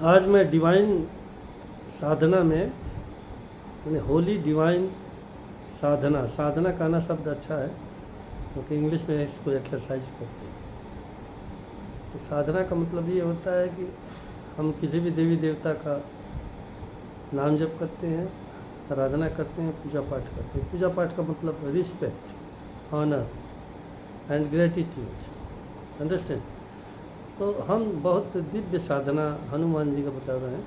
आज मैं डिवाइन साधना में यानी होली डिवाइन साधना, साधना का ना शब्द अच्छा है क्योंकि इंग्लिश में इसको एक्सरसाइज करते हैं। तो साधना का मतलब ये होता है कि हम किसी भी देवी देवता का नाम जप करते हैं, आराधना करते हैं, पूजा पाठ करते हैं। पूजा पाठ का मतलब respect, honour and gratitude, understand. तो हम बहुत दिव्य साधना हनुमान जी का बता रहे हैं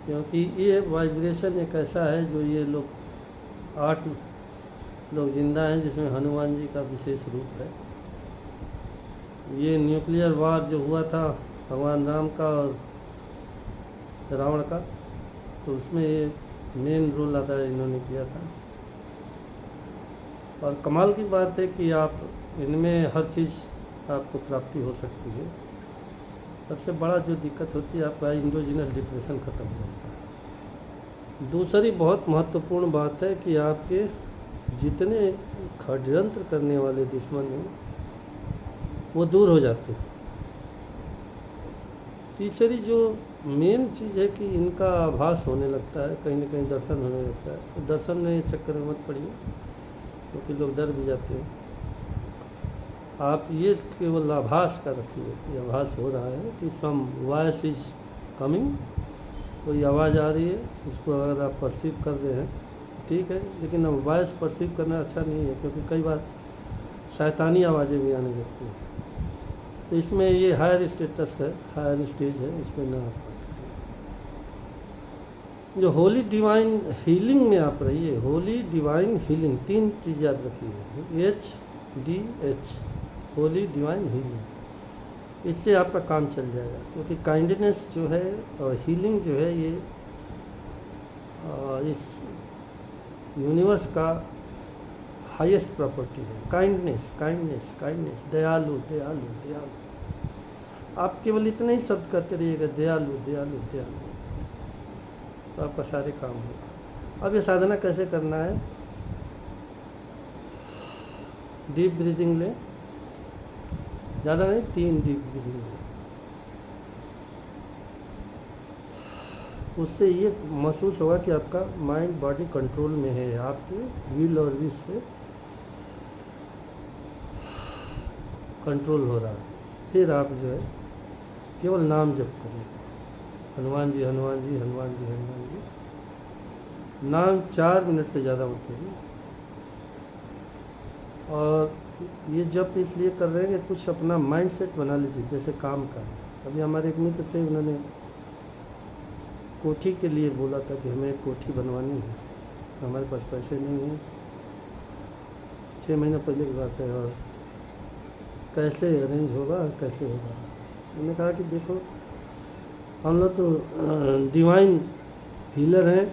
क्योंकि ये वाइब्रेशन एक ऐसा है जो ये लोग 8 लोग जिंदा हैं जिसमें हनुमान जी का विशेष रूप है। ये न्यूक्लियर वार जो हुआ था भगवान राम का और रावण का, तो उसमें ये मेन रोल अदा इन्होंने किया था। और कमाल की बात है कि आप इनमें हर चीज़ आपको प्राप्ति हो सकती है। सबसे बड़ा जो दिक्कत होती है आपका इंडोजिनस डिप्रेशन ख़त्म हो जाता है। दूसरी बहुत महत्वपूर्ण बात है कि आपके जितने षड्यंत्र करने वाले दुश्मन हैं वो दूर हो जाते हैं। तीसरी जो मेन चीज़ है कि इनका आभास होने लगता है, कहीं ना कहीं दर्शन होने लगता है। तो दर्शन में चक्कर में मत पड़िए क्योंकि लोग डर भी जाते हैं। आप ये केवल आभास का रखिए कि आभास हो रहा है कि सम वॉइस इज कमिंग, कोई आवाज़ आ रही है, उसको अगर आप परसीव कर रहे हैं ठीक है, लेकिन अब वॉइस परसीव करना अच्छा नहीं है क्योंकि कई बार शैतानी आवाज़ें भी आने लगती हैं। तो इसमें ये हायर स्टेटस है, हायर स्टेज है, इसमें ना आप जो होली डिवाइन हीलिंग में आप रहिए। होली डिवाइन हीलिंग 3 चीज़ याद रखिए, HDH, होली डिवाइन हीलिंग। इससे आपका काम चल जाएगा क्योंकि काइंडनेस जो है और हीलिंग जो है ये इस यूनिवर्स का हाईएस्ट प्रॉपर्टी है। काइंडनेस काइंडनेस काइंडनेस, दयालु दयालु दयालु। आप केवल इतने ही शब्द करते रहिएगा, दयालु दयालु दयालु, तो आपका सारे काम होगा। अब ये साधना कैसे करना है? डीप ब्रीदिंग लें, ज़्यादा नहीं, 3 डीप ब्रीदिंग लें। उससे ये महसूस होगा कि आपका माइंड बॉडी कंट्रोल में है, आपके विल और विश से कंट्रोल हो रहा है। फिर आप जो है केवल नाम जप करिए, हनुमान जी हनुमान जी हनुमान जी हनुमान जी। नाम 4 मिनट से ज़्यादा मत करिए। और ये जप इसलिए कर रहे हैं कि कुछ अपना माइंड सेट बना लीजिए, जैसे काम का। अभी हमारे एक मित्र थे, उन्होंने कोठी के लिए बोला था कि हमें कोठी बनवानी है, हमारे पास पैसे नहीं हैं। 6 महीने पहले की बात है, और कैसे अरेंज होगा, कैसे होगा। मैंने कहा कि देखो हम लोग तो डिवाइन हीलर हैं,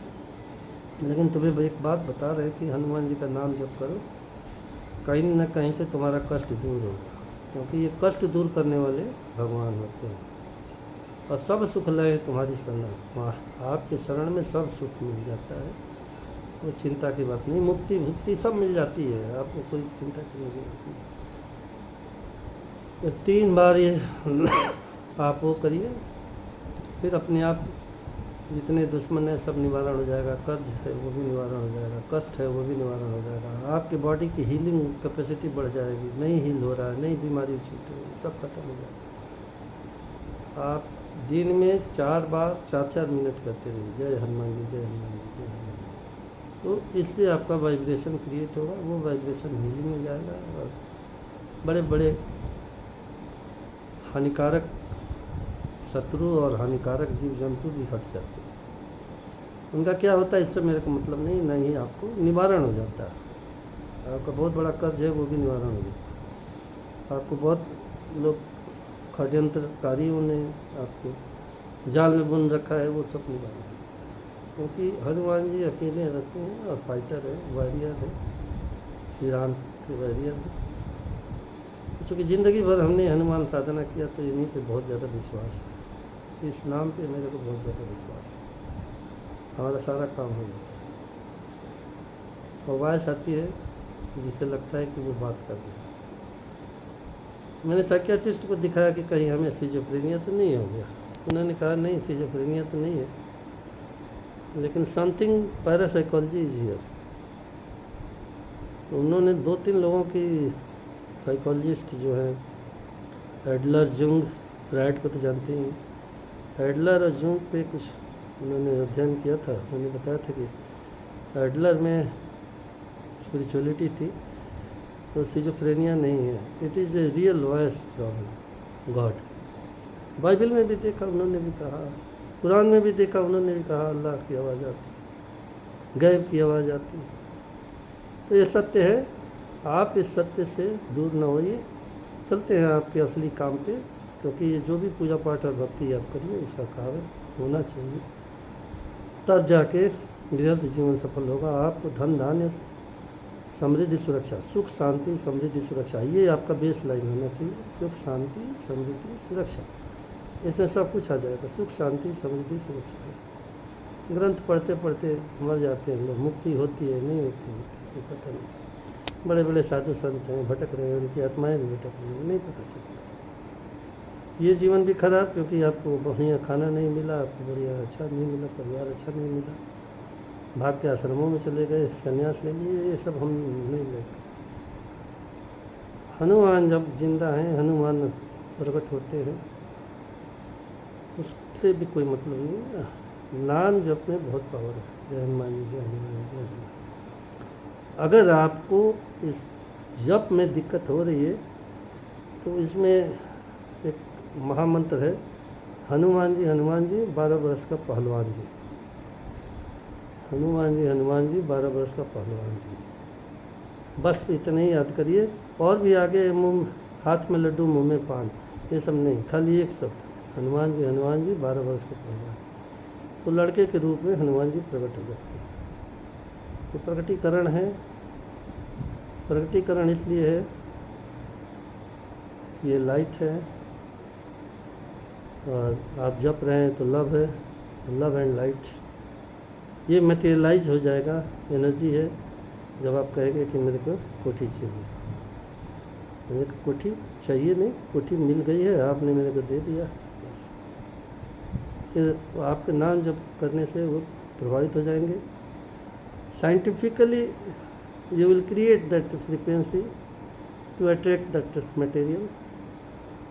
लेकिन तुम्हें एक बात बता रहे हैं कि हनुमान जी का नाम जप करो, कहीं न कहीं से तुम्हारा कष्ट दूर होगा, क्योंकि ये कष्ट दूर करने वाले भगवान होते हैं। और सब सुख लय तुम्हारी शरण, आपके शरण में सब सुख मिल जाता है, कोई चिंता की बात नहीं। मुक्ति भुक्ति सब मिल जाती है, आपको कोई चिंता करने की बात नहीं। तो 3 बार ये आप वो करिए, फिर अपने आप जितने दुश्मन है सब निवारण हो जाएगा। कर्ज है वो भी निवारण हो जाएगा, कष्ट है वो भी निवारण हो जाएगा। आपके बॉडी की हीलिंग कैपेसिटी बढ़ जाएगी, नहीं हील हो रहा है, नई बीमारी छूट रही है, सब खत्म हो जाएगा। आप दिन में 4 बार 4-4 मिनट करते रहिए, जय हनुमान जी जय हनुमान जी जय हनुमान जी। तो इससे आपका वाइब्रेशन क्रिएट होगा, वो वाइब्रेशन हीलिंग में जाएगा और बड़े बड़े हानिकारक शत्रु और हानिकारक जीव जंतु भी हट जाते हैं। उनका क्या होता है इससे मेरे को मतलब नहीं, नहीं आपको निवारण हो जाता है। आपका बहुत बड़ा कर्ज है वो भी निवारण हो जाता है। आपको बहुत लोग षड्यंत्रकारियों ने आपको जाल में बुन रखा है, वो सब निवारण है, क्योंकि हनुमान जी अकेले रहते हैं और फाइटर है, वॉरियर है, श्री राम के वॉरियर है। क्योंकि ज़िंदगी भर हमने हनुमान साधना किया तो इन्हीं पे बहुत ज़्यादा विश्वास है, इस नाम पे मेरे को बहुत ज़्यादा विश्वास है, हमारा सारा काम हो जाता है। और वॉइस आती है जिसे लगता है कि वो बात कर रही है। मैंने साइकियाट्रिस्ट को दिखाया कि कहीं हमें सिजोफ्रेनिया तो नहीं हो गया, उन्होंने कहा नहीं, सिजोफ्रेनिया तो नहीं है, लेकिन समथिंग पैरासाइकोलॉजी इज हियर। उन्होंने 2-3 लोगों की, साइकोलॉजिस्ट जो है एडलर, जुंग, फ्रायड को तो जानते ही हैं। एडलर और जुंग पे कुछ उन्होंने अध्ययन किया था। उन्होंने बताया था कि एडलर में स्पिरिचुअलिटी थी, तो सिजोफ्रेनिया नहीं है, it is a real voice problem God. Bible में भी देखा, उन्होंने भी कहा, कुरान में भी देखा, उन्होंने भी कहा अल्लाह की आवाज़ आती, गैब की आवाज़ आती। तो ये सत्य है, आप इस सत्य से दूर न होइए। चलते हैं आपके असली काम पे, क्योंकि ये जो भी पूजा पाठ और भक्ति आप करिए उसका कार्य होना चाहिए, तब जाके गृहस्थ जीवन सफल होगा। आपको धन धान्य समृद्धि सुरक्षा, सुख शांति समृद्धि सुरक्षा, ये आपका बेस लाइन होना चाहिए। सुख शांति समृद्धि सुरक्षा, इसमें सब कुछ आ जाएगा। सुख शांति समृद्धि सुरक्षा है। ग्रंथ पढ़ते पढ़ते मर जाते हैं लोग, मुक्ति होती है नहीं होती, ये पता नहीं। बड़े बड़े साधु संत हैं, भटक रहे हैं, उनकी आत्माएं भी भटक रही हैं, नहीं पता चलता। ये जीवन भी खराब, क्योंकि आपको बढ़िया खाना नहीं मिला, आपको बढ़िया अच्छा नहीं मिला, परिवार अच्छा नहीं मिला, भाग के आश्रमों में चले गए, संन्यास ले लिए, ये सब हम नहीं लेते। हनुमान जब जिंदा हैं, हनुमान प्रकट होते हैं, उससे भी कोई मतलब नहीं है। नाम जप में बहुत पावर है। जय हनुमान जी, जय हनुमान जी, जय हनुमान। अगर आपको इस जप में दिक्कत हो रही है तो इसमें एक महामंत्र है, हनुमान जी 12 वर्ष का पहलवान जी। हनुमान जी 12 वर्ष का पहलवान जी। बस इतना ही याद करिए, और भी आगे मुंह हाथ में लड्डू मुंह में पान, ये सब नहीं, खाली एक शब्द हनुमान जी 12 वर्ष के पहलवान। तो लड़के के रूप में हनुमान जी प्रकट हो जाते हैं। तो प्रकटीकरण है। प्रकटीकरण इसलिए है कि ये लाइट है, और आप जप रहे हैं तो लव है, लव एंड लाइट, ये मटेरियलाइज हो जाएगा। एनर्जी है। जब आप कहेंगे कि मेरे को कोठी चाहिए, मेरे को कोठी चाहिए नहीं, कोठी मिल गई है, आपने मेरे को दे दिया, फिर आपके नाम जप करने से वो प्रभावित हो जाएंगे। Scientifically you will create that frequency to attract that material.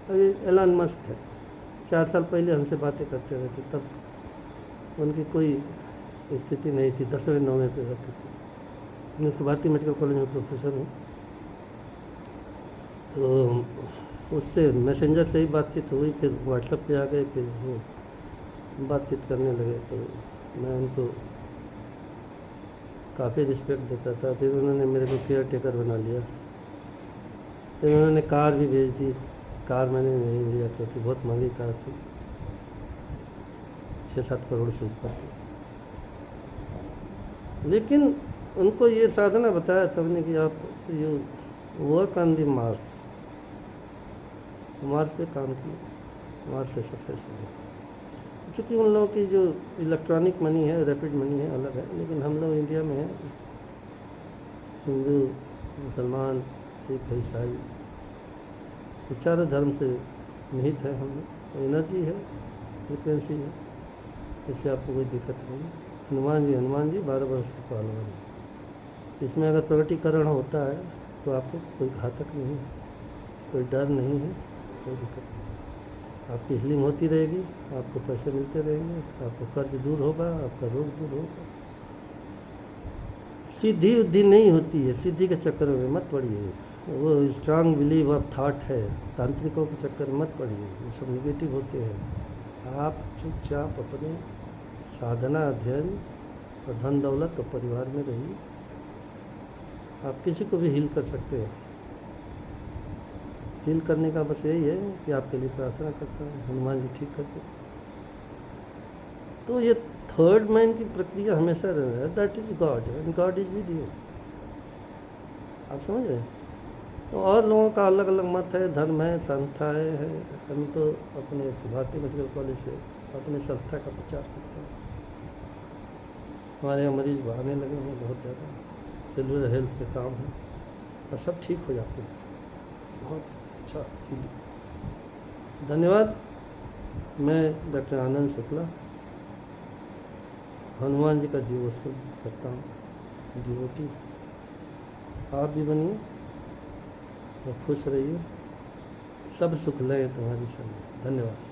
अभी एलन मस्क है, 4 साल पहले हमसे बातें करते रहते, तब उनकी कोई स्थिति नहीं थी, 10वें 9वें पे रहते थे। मैं भारतीय मेडिकल कॉलेज में प्रोफेसर हूँ, तो उससे मैसेंजर से ही बातचीत हुई, फिर व्हाट्सएप पे आ गए, फिर वो बातचीत करने लगे, तो मैं उनको काफ़ी रिस्पेक्ट देता था। फिर उन्होंने मेरे को केयर टेकर बना लिया, फिर उन्होंने कार भी भेज दी। कार मैंने नहीं लिया क्योंकि बहुत महंगी कार थी, 6-7 करोड़ से ऊपर की। लेकिन उनको ये साधना बताया था मैंने कि आप you work on the Mars, Mars पे काम किया, मार्स से सक्सेस हुआ। क्योंकि उन लोगों की जो इलेक्ट्रॉनिक मनी है, रैपिड मनी है, अलग है, लेकिन हम लोग इंडिया में हैं, हिंदू, मुसलमान, सिख, ईसाई, ये चारों धर्म से निहित है हम लोग। एनर्जी है, फ्रिक्वेंसी है, इससे आपको कोई दिक्कत नहीं है। हनुमान जी 12 वर्ष के पहलवान जी। इसमें अगर प्रकटीकरण होता है तो आपको कोई घातक नहीं है, कोई डर नहीं है, कोई दिक्कत नहीं। आपकी हीलिंग होती रहेगी, आपको पैसे मिलते रहेंगे, आपको कर्ज दूर होगा, आपका रोग दूर होगा। सिद्धि उद्धि नहीं होती है, सिद्धि के चक्कर में मत पड़िए। वो स्ट्रांग बिलीव ऑफ थाट है, तांत्रिकों के चक्कर में मत पड़िए, वो सब निगेटिव होते हैं। आप चुपचाप अपने साधना, अध्ययन और धन दौलत और परिवार में रहिए। आप किसी को भी हील कर सकते हैं। हील करने का बस यही है कि आपके लिए प्रार्थना करता है, हनुमान जी ठीक करते। तो ये थर्ड मैन की प्रक्रिया हमेशा रह रहा है, that is God and God is with you. आप समझ रहे हैं? तो और लोगों का अलग अलग मत है, धर्म है, संस्था है। हम तो अपने भारतीय मेडिकल कॉलेज से अपने संस्था का प्रचार करते हैं। हमारे यहाँ मरीज आने लगे हैं बहुत ज़्यादा, सेलुलर हेल्थ पे काम है और सब ठीक हो जाते हैं। बहुत अच्छा, धन्यवाद। मैं डॉक्टर आनंद शुक्ला हनुमान जी का डिवोशन करता हूँ, डिवोटी। आप भी बनिए और खुश रहिए। सब सुख लय तुम्हारी संग। धन्यवाद।